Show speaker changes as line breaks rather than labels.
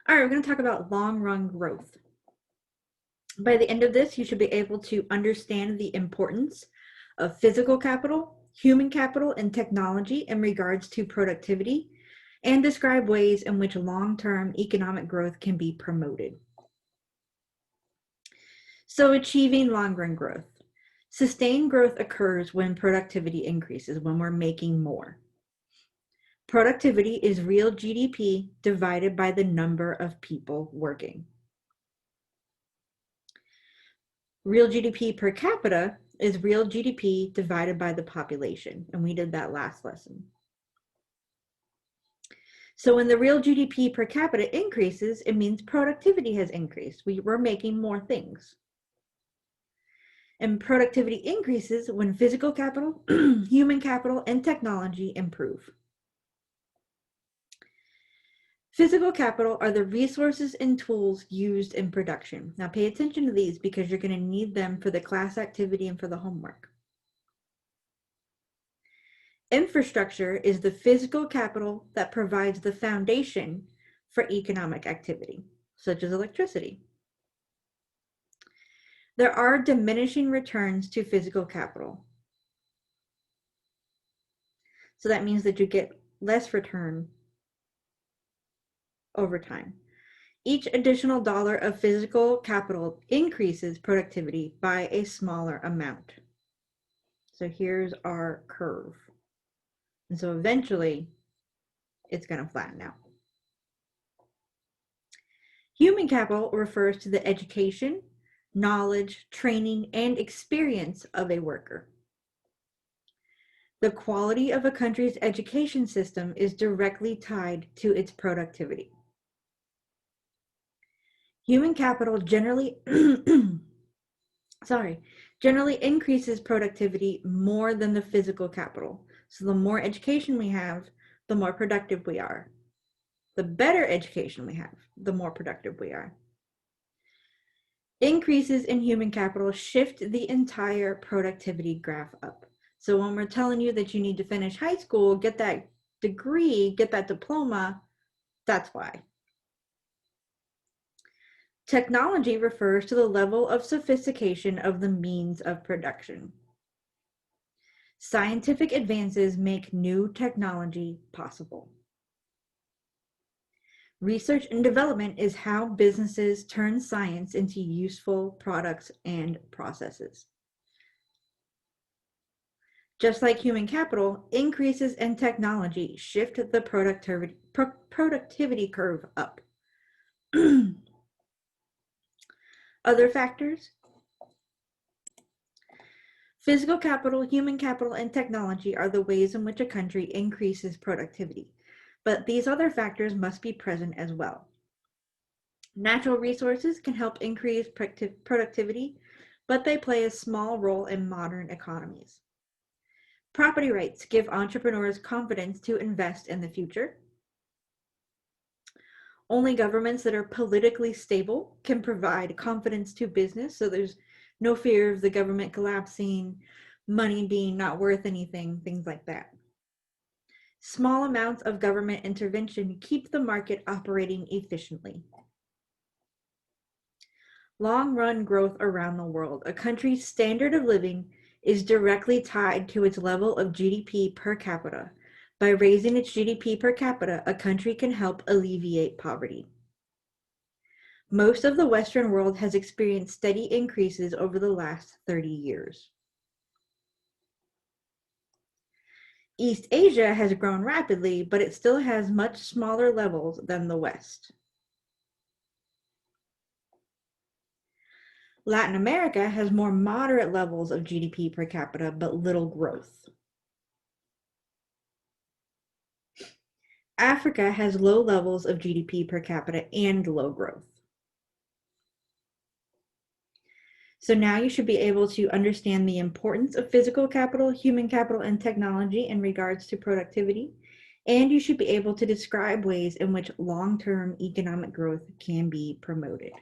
All right, we're going to talk about long-run growth. By the end of this, you should be able to understand the importance of physical capital, human capital, and technology in regards to productivity, and describe ways in which long-term economic growth can be promoted. So achieving long-run growth. Sustained growth occurs when productivity increases, when we're making more. Productivity is real GDP divided by the number of people working. Real GDP per capita is real GDP divided by the population, and we did that last lesson. So when the real GDP per capita increases, it means productivity has increased. We're making more things. And productivity increases when physical capital, human capital, and technology improve. Physical capital are the resources and tools used in production. Now pay attention to these because you're going to need them for the class activity and for the homework. Infrastructure is the physical capital that provides the foundation for economic activity, such as electricity. There are diminishing returns to physical capital. So that means that you get less return over time. Each additional dollar of physical capital increases productivity by a smaller amount. So here's our curve. And so eventually it's going to flatten out. Human capital refers to the education, knowledge, training, and experience of a worker. The quality of a country's education system is directly tied to its productivity. Human capital generally increases productivity more than the physical capital. So the more education we have, the more productive we are. The better education we have, the more productive we are. Increases in human capital shift the entire productivity graph up. So when we're telling you that you need to finish high school, get that degree, get that diploma, that's why. Technology refers to the level of sophistication of the means of production. Scientific advances make new technology possible. Research and development is how businesses turn science into useful products and processes. Just like human capital, increases in technology shift the productivity curve up. Other factors: physical capital, human capital, and technology are the ways in which a country increases productivity, but these other factors must be present as well. Natural resources can help increase productivity, but they play a small role in modern economies. Property rights give entrepreneurs confidence to invest in the future. Only governments that are politically stable can provide confidence to business, so there's no fear of the government collapsing, money being not worth anything, things like that. Small amounts of government intervention keep the market operating efficiently. Long-run growth around the world. A country's standard of living is directly tied to its level of GDP per capita. By raising its GDP per capita, a country can help alleviate poverty. Most of the Western world has experienced steady increases over the last 30 years. East Asia has grown rapidly, but it still has much smaller levels than the West. Latin America has more moderate levels of GDP per capita, but little growth. Africa has low levels of GDP per capita and low growth. So now you should be able to understand the importance of physical capital, human capital, and technology in regards to productivity, and you should be able to describe ways in which long-term economic growth can be promoted.